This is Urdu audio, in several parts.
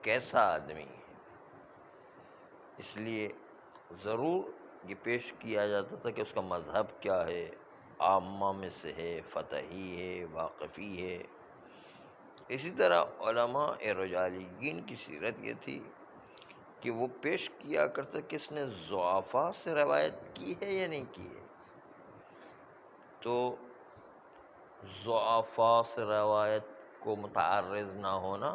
کیسا آدمی ہے، اس لیے ضرور یہ پیش کیا جاتا تھا کہ اس کا مذہب کیا ہے، عامہ میں سے ہے، فتحی ہے، واقفی ہے۔ اسی طرح علماء رجالیین کی سیرت یہ تھی کہ وہ پیش کیا کرتے کہ اس نے ضعفاء سے روایت کی ہے یا نہیں کی ہے۔ تو ضعفاء سے روایت کو متعرض نہ ہونا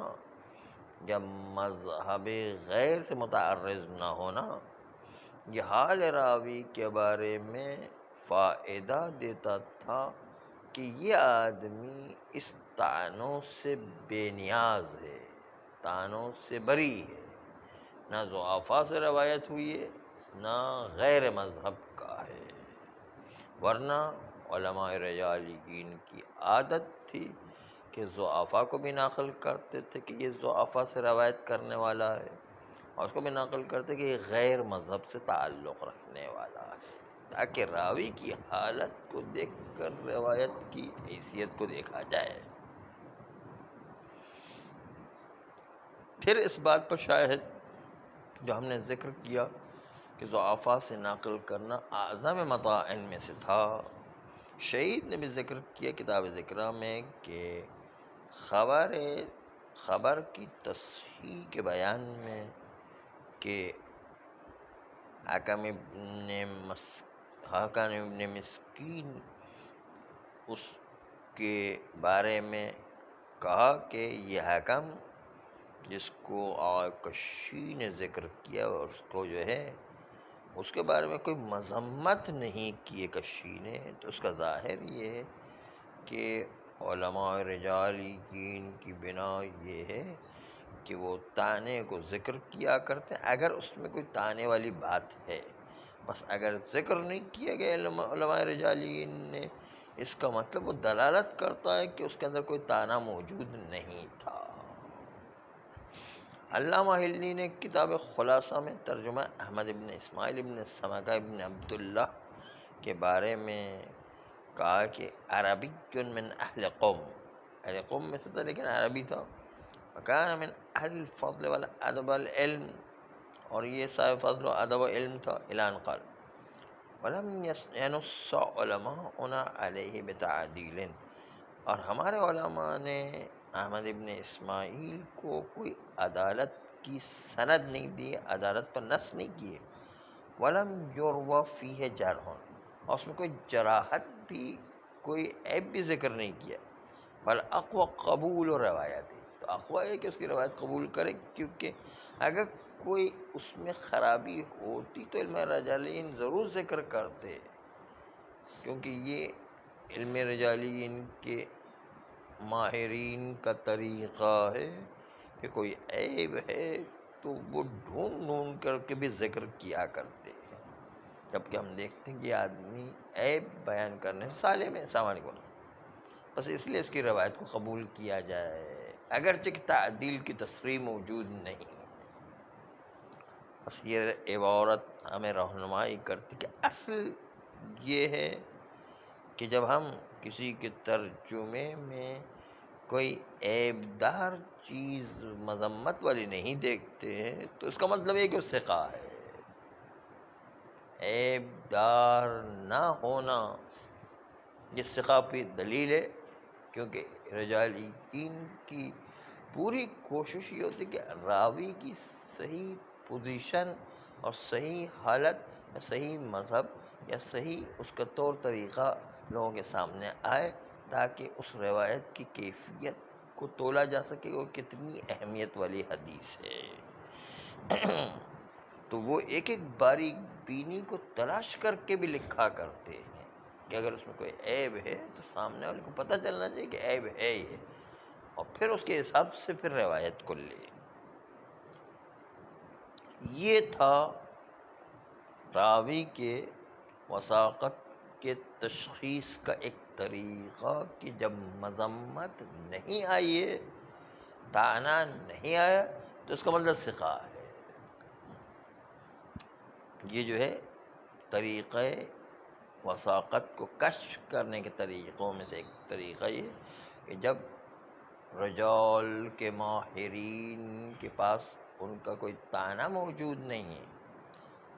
یا مذہب غیر سے متعرض نہ ہونا، یہ حال راوی کے بارے میں فائدہ دیتا تھا کہ یہ آدمی اس طعنوں سے بے نیاز ہے، طعنوں سے بری ہے، نہ ضعفاء سے روایت ہوئی ہے نہ غیر مذہب کا ہے۔ ورنہ علماء رجالیین کی عادت تھی کہ ضعفاء کو بھی نقل کرتے تھے کہ یہ ضعفاء سے روایت کرنے والا ہے، اور اس کو بھی نقل کرتے کہ یہ غیر مذہب سے تعلق رکھنے والا ہے، تاکہ راوی کی حالت کو دیکھ کر روایت کی حیثیت کو دیکھا جائے۔ پھر اس بات پر شاہد جو ہم نے ذکر کیا کہ ضعفاء سے نقل کرنا اعظم مطاعن میں سے تھا، شہید نے بھی ذکر کیا کتاب ذکرہ میں کہ خبر کی تصحیح کے بیان میں کہ حاکم ابن مسکین اس کے بارے میں کہا کہ یہ حاکم جس کو آکشی نے ذکر کیا اور اس کو جو ہے اس کے بارے میں کوئی مذمت نہیں کی کشی نے، تو اس کا ظاہر یہ ہے کہ علماء رجالیین کی بنا یہ ہے کہ وہ طعنے کو ذکر کیا کرتے ہیں اگر اس میں کوئی طعنے والی بات ہے، بس اگر ذکر نہیں کیا گیا علماء رجالیین نے، اس کا مطلب وہ دلالت کرتا ہے کہ اس کے اندر کوئی طعنہ موجود نہیں تھا۔ علامہ ہلنی نے کتاب خلاصہ میں ترجمہ احمد ابن اسماعیل ابن سمکہ ابن عبداللہ کے بارے میں کہا کہ عربی من اہل قوم، اہل قوم میں سے تھا لیکن عربی تھا، وکان من اہل الفضل والادب والعلم، اور یہ صاحب فضل و ادب و علم تھا، اعلان قال ولم ينص علماؤنا علیہ بتعدیل، اور ہمارے علماء نے احمد ابن اسماعیل کو کوئی عدالت کی سند نہیں دی، عدالت پر نص نہیں کیے، ولم یروى فیہ جرح، اور اس میں کوئی جراحت بھی، کوئی عیب بھی ذکر نہیں کیا، بل اقوى قبول و روایت، تو اقوی ہے کہ اس کی روایت قبول کرے، کیونکہ اگر کوئی اس میں خرابی ہوتی تو علم رجالیین ضرور ذکر کرتے، کیونکہ یہ علم رجالیین کے ماہرین کا طریقہ ہے کہ کوئی عیب ہے تو وہ ڈھونڈ کر کے بھی ذکر کیا کرتے ہیں، جبکہ ہم دیکھتے ہیں کہ یہ آدمی عیب بیان کرنے سے سالم ہے، السلام علیکم، بس اس لیے اس کی روایت کو قبول کیا جائے اگرچہ کہ تعدیل کی تصریح موجود نہیں۔ بس یہ عبارت ہمیں رہنمائی کرتی کہ اصل یہ ہے کہ جب ہم کسی کے ترجمے میں کوئی عیب دار چیز مذمت والی نہیں دیکھتے ہیں تو اس کا مطلب یہ کہ وہ ثقہ ہے۔ عیب دار نہ ہونا یہ ثقہ پہ دلیل ہے، کیونکہ رجالیین کی پوری کوشش یہ ہوتی کہ راوی کی صحیح پوزیشن اور صحیح حالت یا صحیح مذہب یا صحیح اس کا طور طریقہ لوگوں کے سامنے آئے، تاکہ اس روایت کی کیفیت کو تولا جا سکے وہ کتنی اہمیت والی حدیث ہے۔ تو وہ ایک ایک باریک بینی کو تلاش کر کے بھی لکھا کرتے ہیں کہ اگر اس میں کوئی عیب ہے تو سامنے والے کو پتہ چلنا چاہیے کہ عیب ہے یہ، اور پھر اس کے حساب سے پھر روایت کو لے۔ یہ تھا راوی کے وثاقت کے تشخیص کا ایک طریقہ کہ جب مذمت نہیں آئی ہے، طعنہ نہیں آیا، تو اس کا مطلب ثقہ ہے۔ یہ جو ہے طریقہ وثاقت کو کشف کرنے کے طریقوں میں سے ایک طریقہ یہ کہ جب رجال کے ماہرین کے پاس ان کا کوئی طعنہ موجود نہیں ہے،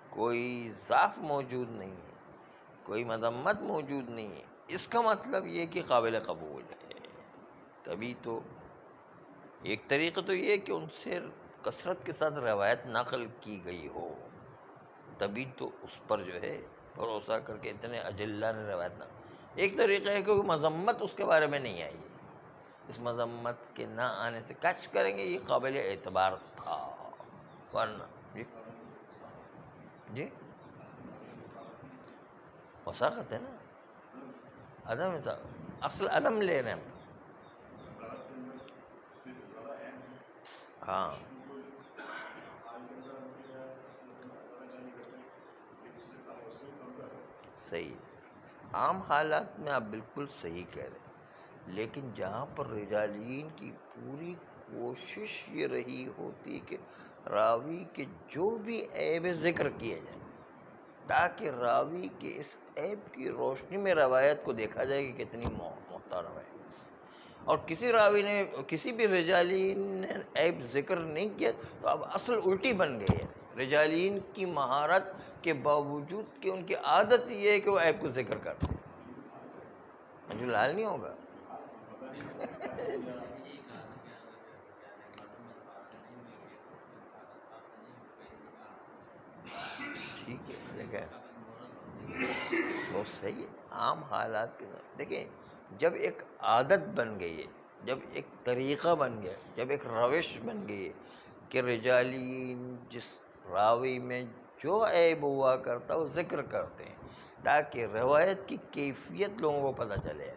کوئی ضعف موجود نہیں ہے، کوئی مذمت موجود نہیں ہے، اس کا مطلب یہ کہ قابل قبول ہے۔ تبھی تو ایک طریقہ تو یہ کہ ان سے کثرت کے ساتھ روایت نقل کی گئی ہو، تبھی تو اس پر جو ہے بھروسہ کر کے اتنے اجلہ نے روایت نقل۔ ایک طریقہ ہے کہ مذمت اس کے بارے میں نہیں آئی ہے، اس مذمت کے نہ آنے سے کچ کریں گے یہ قابل اعتبار تھا، ورنہ جی جی وثاقت ہے نا، عدم اصل عدم لے رہے ہیں ہم۔ ہاں صحیح ہے، عام حالات میں آپ بالکل صحیح کہہ رہے ہیں، لیکن جہاں پر رجالین کی پوری کوشش یہ رہی ہوتی کہ راوی کے جو بھی عیب ذکر کیے جائیں تاکہ راوی کے اس عیب کی روشنی میں روایت کو دیکھا جائے کہ کتنی محترم ہے، اور کسی راوی نے کسی بھی رجالین نے عیب ذکر نہیں کیا تو اب اصل الٹی بن گئی ہے۔ رجالین کی مہارت کے باوجود کہ ان کی عادت یہ ہے کہ وہ عیب کو ذکر کرتے ہیں، مجھے حال نہیں ہوگا۔ ٹھیک ہے لیکن وہ صحیح ہے، عام حالات کے دیکھیں جب ایک عادت بن گئی ہے، جب ایک طریقہ بن گیا، جب ایک روش بن گئی ہے کہ رجالین جس راوی میں جو عیب ہوا کرتا وہ ذکر کرتے ہیں تاکہ روایت کی کیفیت لوگوں کو پتہ چلے۔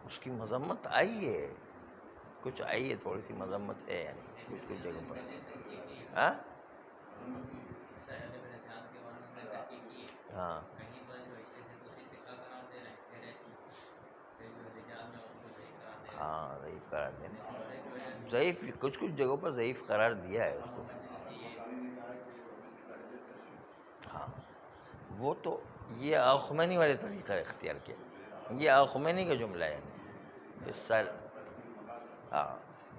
اس کی مذمت آئی ہے، کچھ آئی ہے، تھوڑی سی مذمت ہے یعنی کچھ جگہ پر۔ ہاں ہاں ہاں ضعیف قرار دینا، ضعیف کچھ جگہوں پر ضعیف قرار دیا ہے اس کو۔ ہاں وہ تو یہ آخمینی والے طریقہ اختیار کیا، یہ آخمینی کا جملہ ہے فصال۔ ہاں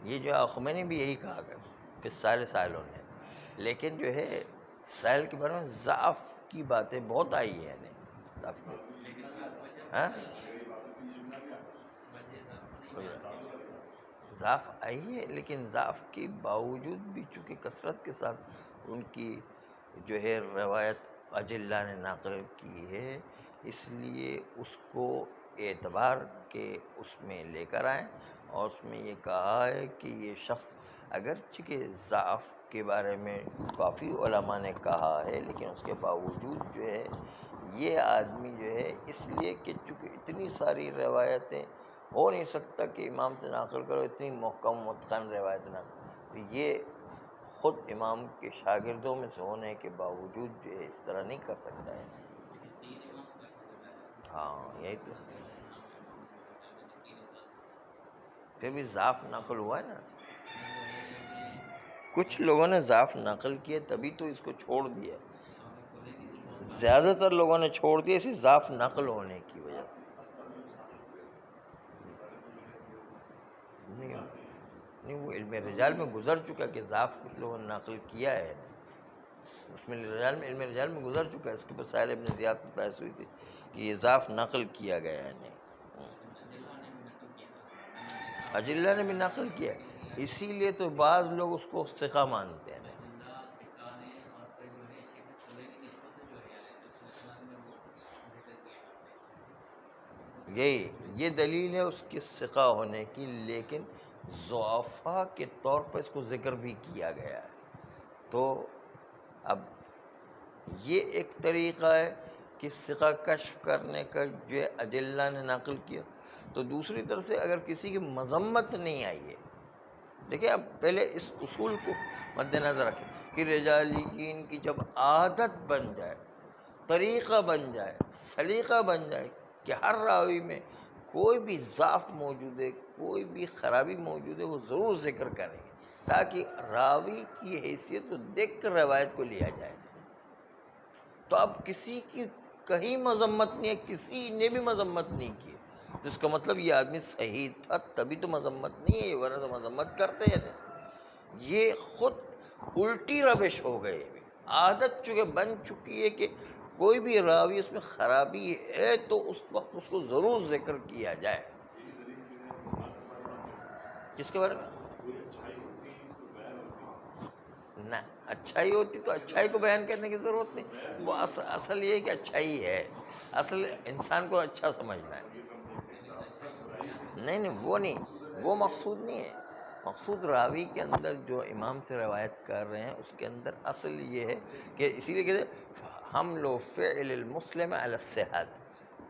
یہ جو آخمینی بھی یہی کہا گیا فصال سائلوں نے، لیکن جو ہے سائل کے بارے میں ضعف کی باتیں بہت آئی ہیں یعنی ہاں ضعف آئی ہے، لیکن ضعف کے باوجود بھی چونکہ کثرت کے ساتھ ان کی جو ہے روایت اجلہ نے نقل کی ہے، اس لیے اس کو اعتبار کے اس میں لے کر آئیں، اور اس میں یہ کہا ہے کہ یہ شخص اگرچہ کہ ضعف کے بارے میں کافی علماء نے کہا ہے لیکن اس کے باوجود جو ہے یہ آدمی جو ہے اس لیے کہ چونکہ اتنی ساری روایتیں ہو نہیں سکتا کہ امام سے نقل کرو، اتنی محکم متقن روایت نقل، تو یہ خود امام کے شاگردوں میں سے ہونے کے باوجود جو ہے اس طرح نہیں کر سکتا ہے۔ ہاں یہی تو پھر بھی ضعف نقل ہوا ہے نا، کچھ لوگوں نے ضعف نقل کیے تبھی تو اس کو چھوڑ دیا، زیادہ تر لوگوں نے چھوڑ دیا اسی ضعف نقل ہونے کی وجہ سے۔ نہیں وہ علم رجال میں گزر چکا کہ ضعف کچھ لوگوں نے نقل کیا ہے، اس میں علم رجال میں گزر چکا ہے، اس کے بعد سہیل ابن زیاد کی بحث ہوئی تھی کہ یہ ضعف نقل کیا گیا ہے، نہیں اجلہ نے بھی نقل کیا، اسی لیے تو بعض لوگ اس کو ثقہ مانتے ہیں۔ یہ دلیل ہے اس کے ثقہ ہونے کی، لیکن ضعفاء کے طور پر اس کو ذکر بھی کیا گیا ہے، تو اب یہ ایک طریقہ ہے کہ ثقہ کشف کرنے کا جو اجلہ نے نقل کیا، تو دوسری طرف سے اگر کسی کی مذمت نہیں آئی ہے، دیکھیں اب پہلے اس اصول کو مد نظر رکھیں کہ رجالین کی جب عادت بن جائے، طریقہ بن جائے، سلیقہ بن جائے کہ ہر راوی میں کوئی بھی ضعف موجود ہے، کوئی بھی خرابی موجود ہے، وہ ضرور ذکر کریں گے تاکہ راوی کی حیثیت کو دیکھ کر روایت کو لیا جائے۔ تو اب کسی کی کہیں مذمت نہیں ہے، کسی نے بھی مذمت نہیں کی، تو اس کا مطلب یہ آدمی صحیح تھا، تبھی تو مذمت نہیں ہے، ورنہ تو مذمت کرتے ہیں۔ یہ خود الٹی روش ہو گئے، عادت چونکہ بن چکی ہے کہ کوئی بھی راوی اس میں خرابی ہے تو اس وقت اس کو ضرور ذکر کیا جائے۔ کس کے بارے میں؟ نہ، اچھائی ہوتی تو اچھائی کو بیان کرنے کی ضرورت نہیں، وہ اصل یہ ہے کہ اچھائی ہے، اصل انسان کو اچھا سمجھنا ہے۔ نہیں، وہ نہیں، وہ مقصود نہیں ہے، مقصود راوی کے اندر جو امام سے روایت کر رہے ہیں اس کے اندر اصل یہ ہے کہ اسی لیے کہتے ہیں حمل و فعل المسلم علی الصحت،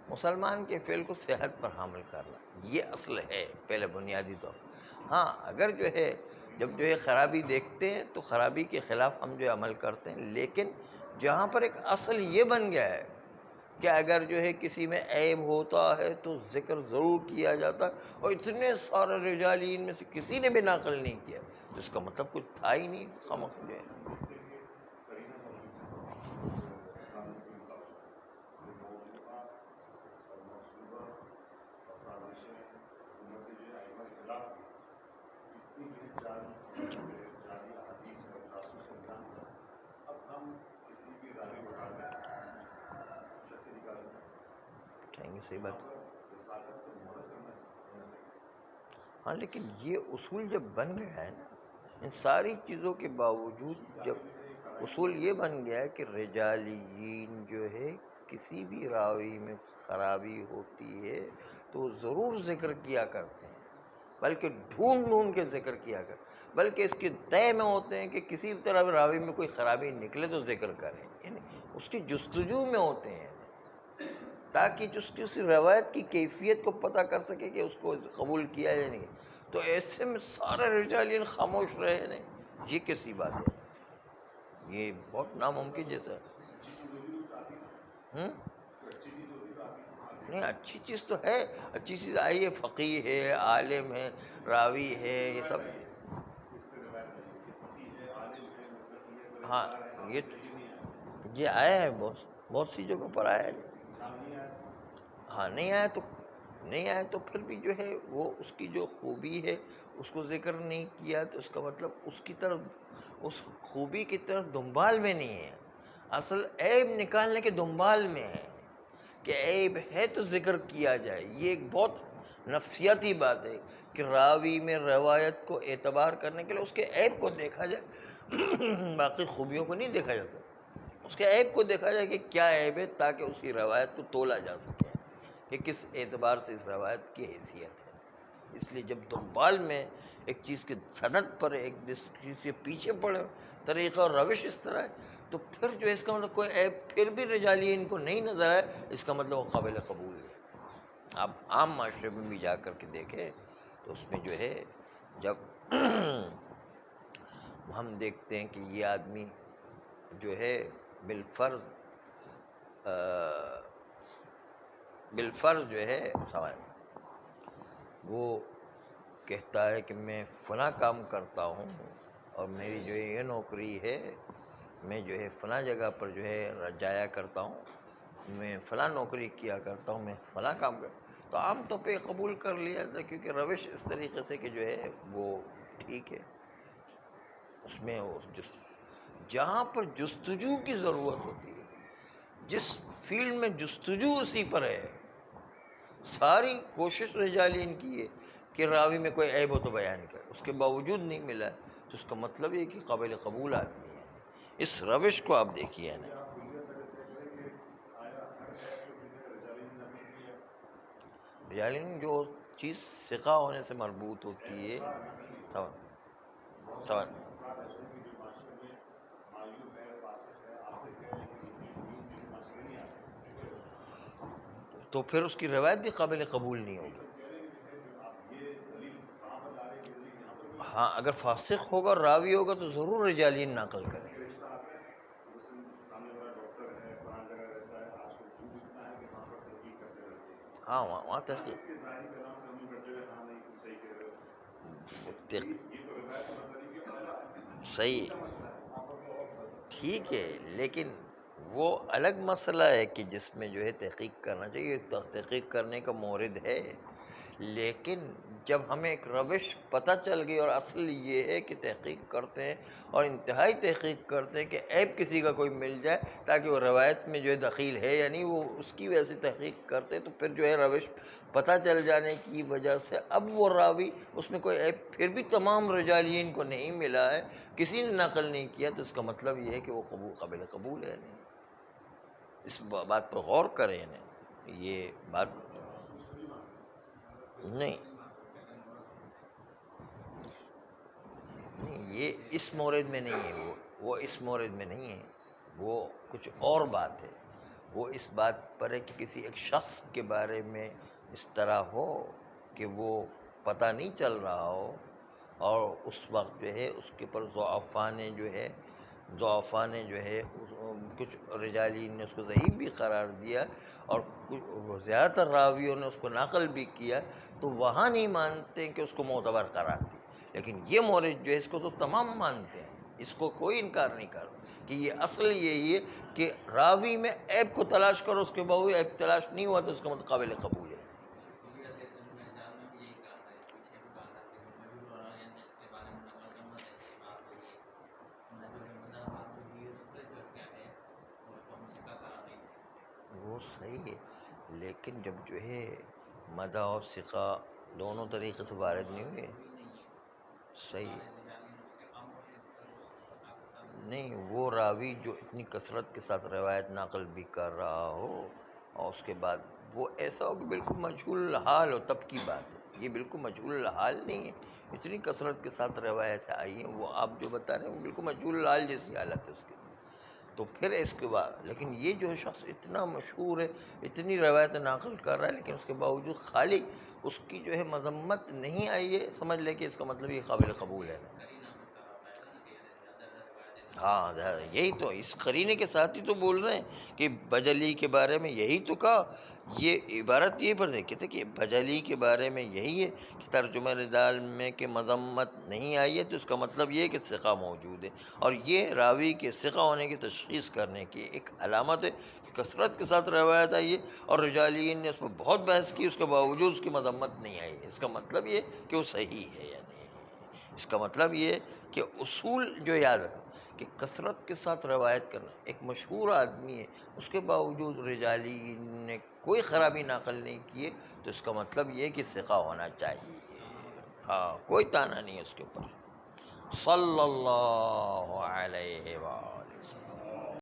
مسلمان کے فعل کو صحت پر حامل کرنا، یہ اصل ہے پہلے بنیادی طور۔ ہاں اگر جو ہے جب جو ہے خرابی دیکھتے ہیں تو خرابی کے خلاف ہم جو عمل کرتے ہیں، لیکن جہاں پر ایک اصل یہ بن گیا ہے کہ اگر جو ہے کسی میں عیب ہوتا ہے تو ذکر ضرور کیا جاتا، اور اتنے سارے رجالین میں سے کسی نے بھی نقل نہیں کیا، تو اس کا مطلب کچھ تھا ہی نہیں، خامخواہ جو ہے۔ صحیح بات۔ ہاں لیکن یہ اصول جب بن گیا ہے نا، ان ساری چیزوں کے باوجود جب اصول یہ بن گیا ہے کہ رجالیین جو ہے کسی بھی راوی میں خرابی ہوتی ہے تو ضرور ذکر کیا کرتے ہیں، بلکہ ڈھونڈ ڈھونڈ کے ذکر کیا کرتے ہیں، بلکہ اس کے طے میں ہوتے ہیں کہ کسی بھی طرح راوی میں کوئی خرابی نکلے تو ذکر کریں، یعنی اس کی جستجو میں ہوتے ہیں، تاکہ جس کی اس روایت کی کیفیت کو پتہ کر سکے کہ اس کو قبول کیا یا نہیں۔ تو ایسے میں سارے رجالین خاموش رہے نہیں، یہ کیسی بات ہے، یہ بہت ناممکن جیسا ہے۔ نہیں، اچھی چیز تو ہے، اچھی چیز آئی ہے، فقیہ ہے، عالم ہے، راوی ہے، یہ سب۔ ہاں یہ آیا ہے، بہت سی جگہوں پر آیا ہے۔ ہاں نہیں آیا تو پھر بھی جو ہے وہ اس کی جو خوبی ہے اس کو ذکر نہیں کیا، تو اس کا مطلب اس کی طرف، اس خوبی کی طرف دنبال میں نہیں ہے، اصل عیب نکالنے کے دنبال میں ہے کہ عیب ہے تو ذکر کیا جائے۔ یہ ایک بہت نفسیاتی بات ہے کہ راوی میں روایت کو اعتبار کرنے کے لیے اس کے عیب کو دیکھا جائے، باقی خوبیوں کو نہیں دیکھا جاتا، اس کے عیب کو دیکھا جائے کہ کیا عیب ہے، تاکہ اس کی روایت کو تولا جا سکے کہ کس اعتبار سے اس روایت کی حیثیت ہے۔ اس لیے جب دنبال میں ایک چیز کی سند پر ایک چیز کے پیچھے پڑے، طریقہ اور روش اس طرح ہے، تو پھر جو اس کا مطلب کوئی عیب پھر بھی رجالین کو نہیں نظر آئے، اس کا مطلب وہ قابل قبول ہے۔ آپ عام معاشرے میں بھی جا کر کے دیکھیں تو اس میں جو ہے جب ہم دیکھتے ہیں کہ یہ آدمی جو ہے بالفرض جو ہے وہ کہتا ہے کہ میں فلاں کام کرتا ہوں اور میری جو ہے یہ نوکری ہے، میں جو ہے فلاں جگہ پر جو ہے جایا کرتا ہوں، میں فلاں نوکری کیا کرتا ہوں، میں فلاں کام تو عام طور پہ قبول کر لیا جاتا ہے، کیونکہ روش اس طریقے سے کہ جو ہے وہ ٹھیک ہے۔ اس میں جہاں پر جستجو کی ضرورت ہوتی ہے، جس فیلڈ میں جستجو اسی پر ہے، ساری کوشش رجالین کی ہے کہ راوی میں کوئی عیب ہو تو بیان کرے، اس کے باوجود نہیں ملا، تو اس کا مطلب یہ کہ قابل قبول آدمی ہے۔ اس روش کو آپ دیکھیے نا، رجالین جو چیز ثقہ ہونے سے مربوط ہوتی ہے، تو پھر اس کی روایت بھی قابل قبول نہیں ہوگی۔ ہاں اگر فاسق ہوگا اور راوی ہوگا تو ضرور رجالین نقل کریں۔ ہاں وہاں تحقیق صحیح ٹھیک ہے، لیکن وہ الگ مسئلہ ہے کہ جس میں جو ہے تحقیق کرنا چاہیے، تحقیق کرنے کا مورد ہے، لیکن جب ہمیں ایک روش پتہ چل گئی اور اصل یہ ہے کہ تحقیق کرتے ہیں اور انتہائی تحقیق کرتے ہیں کہ عیب کسی کا کوئی مل جائے تاکہ وہ روایت میں جو ہے دخیل ہے یا نہیں، وہ اس کی وجہ سے تحقیق کرتے، تو پھر جو ہے روش پتہ چل جانے کی وجہ سے اب وہ راوی اس میں کوئی عیب پھر بھی تمام رجالین کو نہیں ملا ہے، کسی نے نقل نہیں کیا، تو اس کا مطلب یہ ہے کہ وہ قابل قبول ہے نہیں۔ اس بات پر غور کریں، نہیں یہ بات نہیں نہیں، یہ اس مورد میں نہیں ہے، وہ اس مورد میں نہیں ہے، وہ کچھ اور بات ہے۔ وہ اس بات پر ہے کہ کسی ایک شخص کے بارے میں اس طرح ہو کہ وہ پتہ نہیں چل رہا ہو، اور اس وقت جو ہے اس کے پر ضعفاء نے جو ہے کچھ رجالین نے اس کو ضعیف بھی قرار دیا، اور زیادہ تر راویوں نے اس کو نقل بھی کیا، تو وہاں نہیں مانتے کہ اس کو معتبر قرار دی۔ لیکن یہ مورد جو ہے اس کو تو تمام مانتے ہیں، اس کو کوئی انکار نہیں کرتا کہ یہ اصل یہی ہے کہ راوی میں عیب کو تلاش کرو، اس کے باوجود عیب تلاش نہیں ہوا تو اس کا مطلب قابل قبول ہے۔ وہ صحیح ہے، لیکن جب جو ہے مدح اور ثقہ دونوں طریقے سے وارد نہیں ہوئے، صحیح ہے۔ نہیں، وہ راوی جو اتنی کثرت کے ساتھ روایت نقل بھی کر رہا ہو اور اس کے بعد وہ ایسا ہو کہ بالکل مجہول الحال ہو، تب کی بات ہے، یہ بالکل مجہول الحال نہیں ہے، اتنی کثرت کے ساتھ روایت آئی ہیں، وہ آپ جو بتا رہے ہیں وہ بالکل مجہول الحال جیسی حالت ہے اس کی، تو پھر اس کے بعد لیکن یہ جو شخص اتنا مشہور ہے، اتنی روایت نقل کر رہا ہے، لیکن اس کے باوجود خالی اس کی جو ہے مذمت نہیں آئی ہے، سمجھ لے کہ اس کا مطلب یہ قابل قبول ہے۔ ہاں یہی تو اس قرینے کے ساتھ ہی تو بول رہے ہیں کہ بجلی کے بارے میں یہی تو کہا، یہ عبارت یہ پر دیکھے تھے کہ بجلی کے بارے میں یہی ہے کہ ترجمہ رجال میں کہ مذمت نہیں آئی ہے، تو اس کا مطلب یہ ہے کہ ثقہ موجود ہے، اور یہ راوی کے ثقہ ہونے کی تشخیص کرنے کی ایک علامت ہے کہ کثرت کے ساتھ روایت آئی ہے اور رجالین نے اس پر بہت بحث کی، اس کے باوجود اس کی مذمت نہیں آئی ہے، اس کا مطلب یہ کہ وہ صحیح ہے یا نہیں، اس کا مطلب یہ کہ اصول جو یاد رکھنا کہ کثرت کے ساتھ روایت کرنا، ایک مشہور آدمی ہے اس کے باوجود رجالی نے کوئی خرابی نقل نہیں کیے، تو اس کا مطلب یہ کہ ثقہ ہونا چاہیے، ہاں کوئی تانا نہیں ہے اس کے اوپر۔ صلی اللہ علیہ وآلہ